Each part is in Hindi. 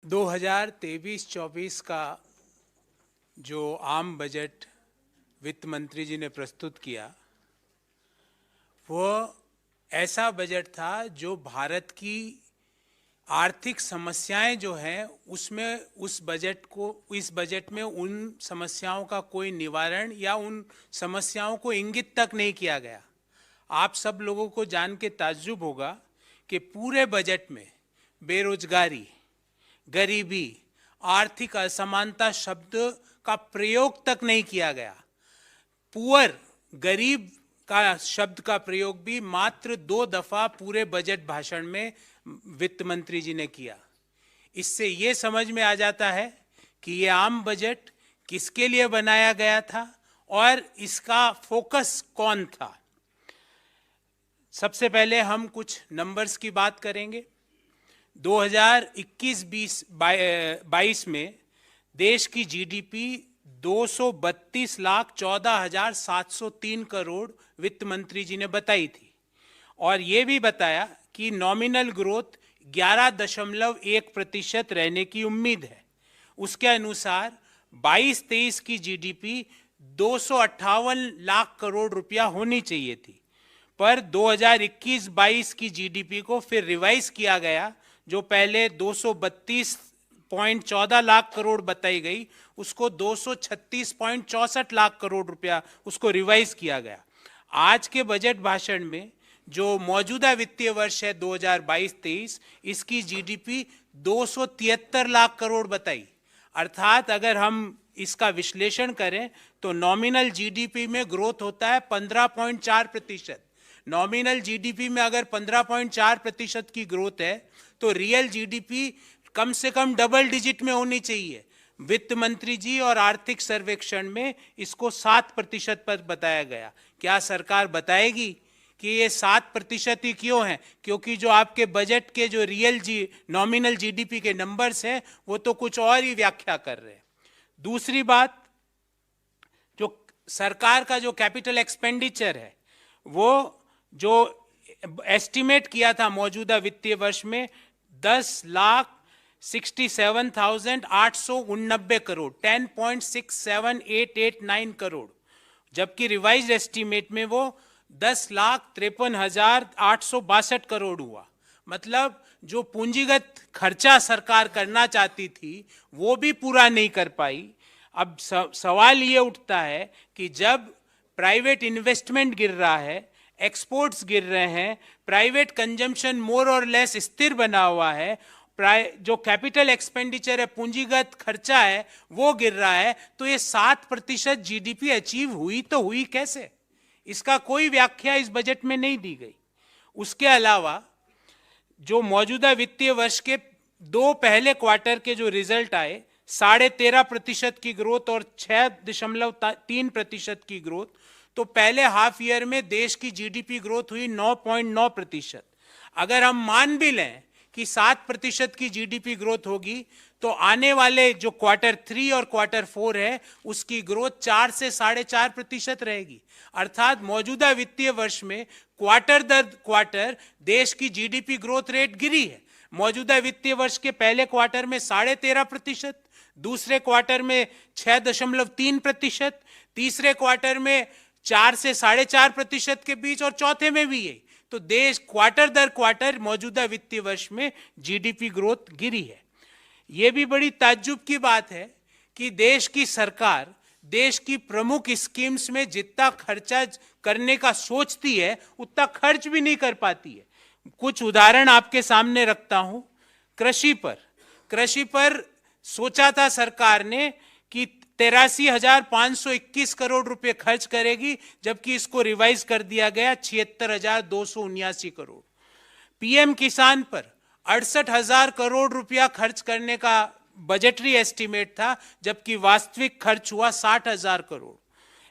2023-24 का जो आम बजट वित्त मंत्री जी ने प्रस्तुत किया, वह ऐसा बजट था जो भारत की आर्थिक समस्याएं जो हैं उसमें इस बजट में उन समस्याओं का कोई निवारण या उन समस्याओं को इंगित तक नहीं किया गया। आप सब लोगों को जान के ताज्जुब होगा कि पूरे बजट में बेरोजगारी, गरीबी, आर्थिक असमानता शब्द का प्रयोग तक नहीं किया गया। पुअर, गरीब का शब्द का प्रयोग भी मात्र 2 दफा पूरे बजट भाषण में वित्त मंत्री जी ने किया। इससे ये समझ में आ जाता है कि ये आम बजट किसके लिए बनाया गया था और इसका फोकस कौन था। सबसे पहले हम कुछ नंबर्स की बात करेंगे। 2021-22 में देश की जीडीपी 232,14,703 करोड़ वित्त मंत्री जी ने बताई थी और ये भी बताया कि नॉमिनल ग्रोथ 11.1% रहने की उम्मीद है। उसके अनुसार 22-23 की जीडीपी 258 लाख करोड़ रुपया होनी चाहिए थी, पर 2021-22 की जीडीपी को फिर रिवाइज किया गया। जो पहले 232.14 लाख करोड़ बताई गई, उसको 236.64 लाख करोड़ रुपया उसको रिवाइज किया गया। आज के बजट भाषण में जो मौजूदा वित्तीय वर्ष है 2022-23, इसकी जीडीपी 273 लाख करोड़ बताई। अर्थात अगर हम इसका विश्लेषण करें तो नॉमिनल जीडीपी में ग्रोथ होता है 15.4%। नॉमिनल जीडीपी में अगर 15.4% की ग्रोथ है तो रियल जीडीपी कम से कम डबल डिजिट में होनी चाहिए। वित्त मंत्री जी और आर्थिक सर्वेक्षण में इसको 7% पर बताया गया। क्या सरकार बताएगी कि ये 7% ही क्यों है? क्योंकि जो आपके बजट के जो नॉमिनल जीडीपी के नंबर्स हैं वो तो कुछ और ही व्याख्या कर रहे हैं। दूसरी बात, जो सरकार का जो कैपिटल एक्सपेंडिचर है वो जो एस्टिमेट किया था मौजूदा वित्तीय वर्ष में 10,67,889 करोड़, 10.678889 करोड़, जबकि रिवाइज्ड एस्टिमेट में वो 10,53,862 करोड़ हुआ। मतलब जो पूंजीगत खर्चा सरकार करना चाहती थी वो भी पूरा नहीं कर पाई। अब सवाल ये उठता है कि जब प्राइवेट इन्वेस्टमेंट गिर रहा है, एक्सपोर्ट्स गिर रहे हैं, प्राइवेट कंजम्पशन मोर और लेस स्थिर बना हुआ है, जो कैपिटल एक्सपेंडिचर है, पूंजीगत खर्चा है, वो गिर रहा है, तो ये 7% जीडीपी अचीव हुई तो हुई कैसे? इसका कोई व्याख्या इस बजट में नहीं दी गई। उसके अलावा जो मौजूदा वित्तीय वर्ष के 2 पहले क्वार्टर के जो रिजल्ट आए, 13.5% की ग्रोथ और 6.3% की ग्रोथ, तो पहले हाफ ईयर में देश की जीडीपी ग्रोथ हुई 9.9%। अगर हम मान भी लें कि 7% की जीडीपी ग्रोथ होगी तो आने वाले जो क्वार्टर 3 और क्वार्टर 4 है उसकी ग्रोथ 4 से 4.5% रहेगी। अर्थात मौजूदा वित्तीय वर्ष में क्वार्टर दर क्वार्टर देश की जीडीपी ग्रोथ रेट गिरी है। मौजूदा वित्तीय वर्ष के पहले क्वार्टर में 13.5%, दूसरे क्वार्टर में 6.3%, तीसरे क्वार्टर में 4 से 4.5% के बीच और चौथे में भी यही। तो देश क्वार्टर दर क्वार्टर मौजूदा वित्तीय वर्ष में जीडीपी ग्रोथ गिरी है। यह भी बड़ी ताज्जुब की बात है कि देश की सरकार देश की प्रमुख स्कीम्स में जितना खर्चा करने का सोचती है उतना खर्च भी नहीं कर पाती है। कुछ उदाहरण आपके सामने रखता हूं। कृषि पर सोचा था सरकार ने कि 83,521 करोड़ रुपए खर्च करेगी, जबकि इसको रिवाइज कर दिया गया 76,279 करोड़। पीएम किसान पर 68,000 करोड़ रुपया खर्च करने का बजटरी एस्टीमेट था, जबकि वास्तविक खर्च हुआ 60,000 करोड़।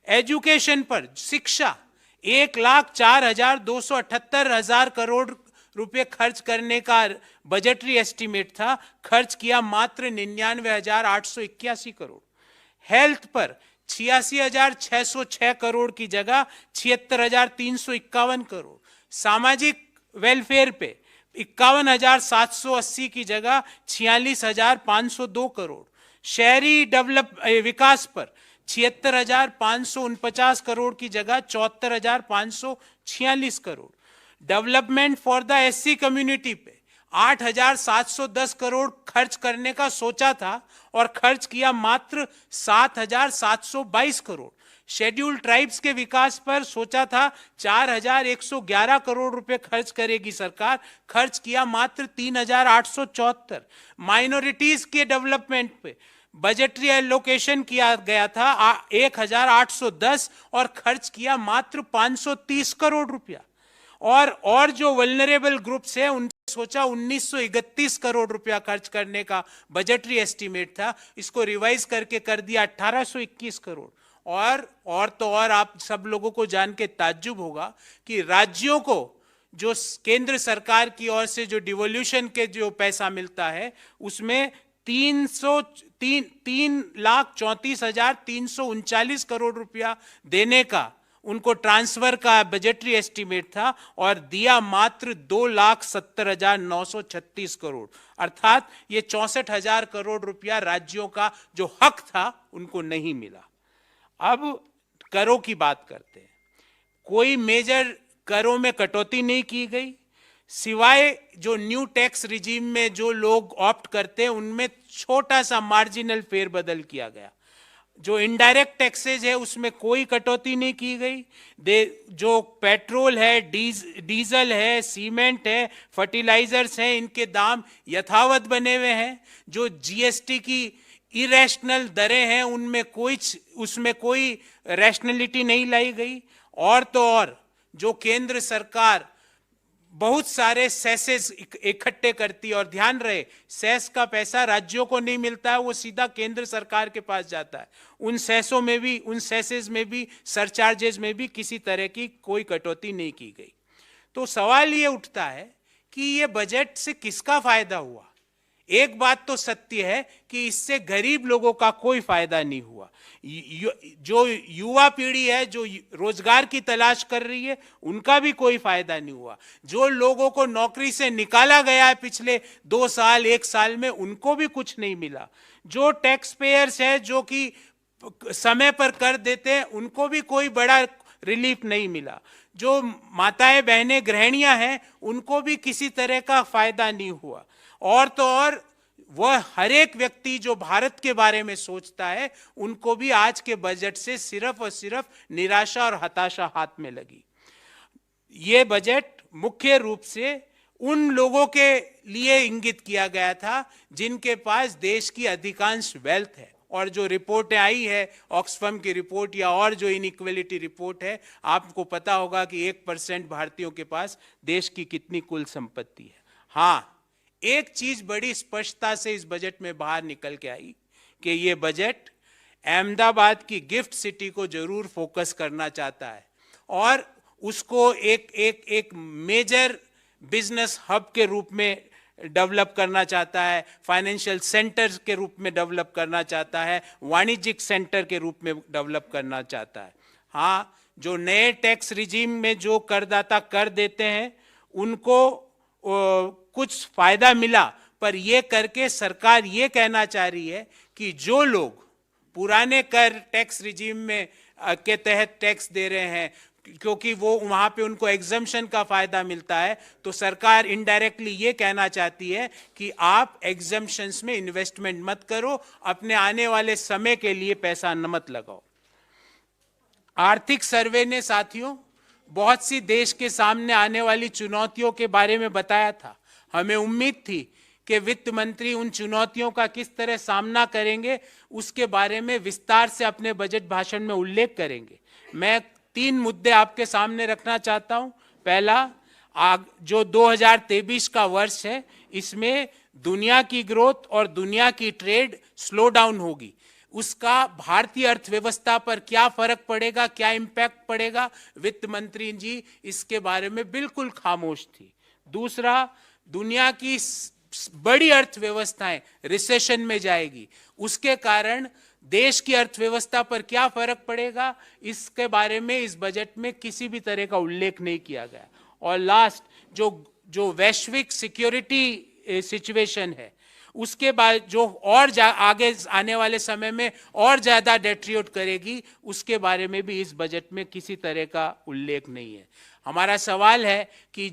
एजुकेशन पर, शिक्षा, 1,04,278 करोड़ रुपए खर्च करने का बजटरी एस्टीमेट था, खर्च किया मात्र 99,881 करोड़। हेल्थ पर 86,606 करोड़ की जगह 76,351 करोड़। सामाजिक वेलफेयर पे 51,780 की जगह 46,502 करोड़। शहरी विकास पर 76,549 करोड़ की जगह 74,546 crore. Development for the SC community पे 8,710 करोड़ खर्च करने का सोचा था और खर्च किया मात्र 7,722 करोड़। शेड्यूल्ड ट्राइब्स के विकास पर सोचा था 4,111 करोड़ रुपए खर्च करेगी सरकार, खर्च किया मात्र 3,874। माइनॉरिटीज के डेवलपमेंट पे बजटरी एलोकेशन किया गया था 1,810 और खर्च किया मात्र 530 करोड़ रुपया। और जो वल्नरेबल ग्रुप्स है उन सोचा 1,931 करोड़ रुपया खर्च करने का बजटरी एस्टीमेट था, इसको रिवाइज करके कर दिया 1,821 करोड़। और आप सब लोगों को जान के ताज्जुब होगा कि राज्यों को जो केंद्र सरकार की ओर से जो डिवोल्यूशन के जो पैसा मिलता है उसमें 3,34,339 करोड़ रुपया देने का उनको ट्रांसफर का बजटरी एस्टीमेट था और दिया मात्र 2,70,936 करोड़। अर्थात ये 64,000 करोड़ रुपया राज्यों का जो हक था उनको नहीं मिला। अब करों की बात करते हैं। कोई मेजर करों में कटौती नहीं की गई, सिवाय जो न्यू टैक्स रिजीम में जो लोग ऑप्ट करते हैं उनमें छोटा सा मार्जिनल फेरबदल किया गया। जो इनडायरेक्ट टैक्सेज है उसमें कोई कटौती नहीं की गई। जो पेट्रोल है, डीजल है, सीमेंट है, फर्टिलाइजर्स हैं, इनके दाम यथावत बने हुए हैं। जो जीएसटी की इरेशनल दरें हैं उसमें कोई रैशनलिटी नहीं लाई गई। और तो और जो केंद्र सरकार बहुत सारे सेसेस इकट्ठे करती है, और ध्यान रहे सेस का पैसा राज्यों को नहीं मिलता है, वो सीधा केंद्र सरकार के पास जाता है। उन सेसेस में भी सरचार्जेस में भी किसी तरह की कोई कटौती नहीं की गई। तो सवाल ये उठता है कि ये बजट से किसका फायदा हुआ। एक बात तो सत्य है कि इससे गरीब लोगों का कोई फायदा नहीं हुआ। जो युवा पीढ़ी है जो रोजगार की तलाश कर रही है उनका भी कोई फायदा नहीं हुआ। जो लोगों को नौकरी से निकाला गया है पिछले 2 साल 1 साल में उनको भी कुछ नहीं मिला। जो टैक्स पेयर्स है जो कि समय पर कर देते हैं उनको भी कोई बड़ा रिलीफ नहीं मिला। जो माताएं बहनें गृहिणियां हैं उनको भी किसी तरह का फायदा नहीं हुआ। और तो और वह हर एक व्यक्ति जो भारत के बारे में सोचता है उनको भी आज के बजट से सिर्फ और सिर्फ निराशा और हताशा हाथ में लगी। ये बजट मुख्य रूप से उन लोगों के लिए इंगित किया गया था जिनके पास देश की अधिकांश वेल्थ है। और जो रिपोर्ट आई है ऑक्सफैम की रिपोर्ट या और जो इनइक्वालिटी रिपोर्ट है, आपको पता होगा कि 1% भारतीयों के पास देश की कितनी कुल संपत्ति है। हाँ, एक चीज बड़ी स्पष्टता से इस बजट में बाहर निकल के आई कि ये बजट अहमदाबाद की गिफ्ट सिटी को जरूर फोकस करना चाहता है और उसको एक मेजर बिजनेस हब के रूप में डेवलप करना चाहता है, फाइनेंशियल सेंटर के रूप में डेवलप करना चाहता है, वाणिज्यिक सेंटर के रूप में डेवलप करना चाहता है। हाँ, जो नए टैक्स रिजीम में जो करदाता कर देते हैं उनको कुछ फायदा मिला, पर यह करके सरकार ये कहना चाह रही है कि जो लोग पुराने कर टैक्स रिजीम में के तहत टैक्स दे रहे हैं क्योंकि वो वहां पे उनको एग्जम्पशन का फायदा मिलता है, तो सरकार इनडायरेक्टली ये कहना चाहती है कि आप एग्जम्पशंस में इन्वेस्टमेंट मत करो, अपने आने वाले समय के लिए पैसा मत लगाओ। आर्थिक सर्वे ने साथियों बहुत सी देश के सामने आने वाली चुनौतियों के बारे में बताया था। हमें उम्मीद थी कि वित्त मंत्री उन चुनौतियों का किस तरह सामना करेंगे उसके बारे में विस्तार से अपने बजट भाषण में उल्लेख करेंगे। मैं 3 मुद्दे आपके सामने रखना चाहता हूं। पहला, जो 2023 का वर्ष है इसमें दुनिया की ग्रोथ और दुनिया की ट्रेड स्लो डाउन होगी, उसका भारतीय अर्थव्यवस्था पर क्या फर्क पड़ेगा, क्या इंपैक्ट पड़ेगा, वित्त मंत्री जी इसके बारे में बिल्कुल खामोश थी। दूसरा, दुनिया की बड़ी अर्थव्यवस्थाएं रिसेशन में जाएगी, उसके कारण देश की अर्थव्यवस्था पर क्या फर्क पड़ेगा, इसके बारे में इस बजट में किसी भी तरह का उल्लेख नहीं किया गया। और लास्ट, जो वैश्विक सिक्योरिटी सिचुएशन है, उसके बाद जो और आगे आने वाले समय में और ज्यादा डेट्रियोट करेगी, उसके बारे में भी इस बजट में किसी तरह का उल्लेख नहीं है। हमारा सवाल है कि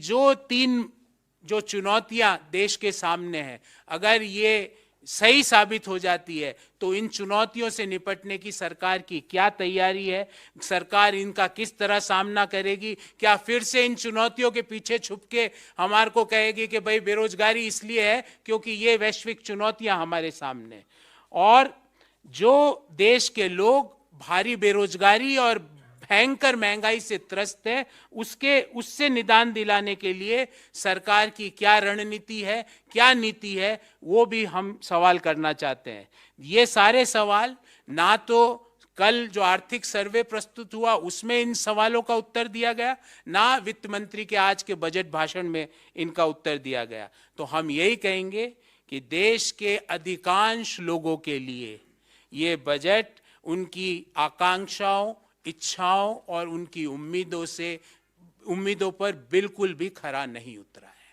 जो चुनौतियां देश के सामने हैं, अगर ये सही साबित हो जाती है तो इन चुनौतियों से निपटने की सरकार की क्या तैयारी है, सरकार इनका किस तरह सामना करेगी? क्या फिर से इन चुनौतियों के पीछे छुप के हमारे को कहेगी कि भाई बेरोजगारी इसलिए है क्योंकि ये वैश्विक चुनौतियां हमारे सामने, और जो देश के लोग भारी बेरोजगारी और भयंकर महंगाई से त्रस्त है, उससे निदान दिलाने के लिए सरकार की क्या रणनीति है, क्या नीति है, वो भी हम सवाल करना चाहते हैं। ये सारे सवाल ना तो कल जो आर्थिक सर्वे प्रस्तुत हुआ उसमें इन सवालों का उत्तर दिया गया, ना वित्त मंत्री के आज के बजट भाषण में इनका उत्तर दिया गया। तो हम यही कहेंगे कि देश के अधिकांश लोगों के लिए ये बजट उनकी आकांक्षाओं, इच्छाओं और उनकी उम्मीदों पर बिल्कुल भी खरा नहीं उतरा है।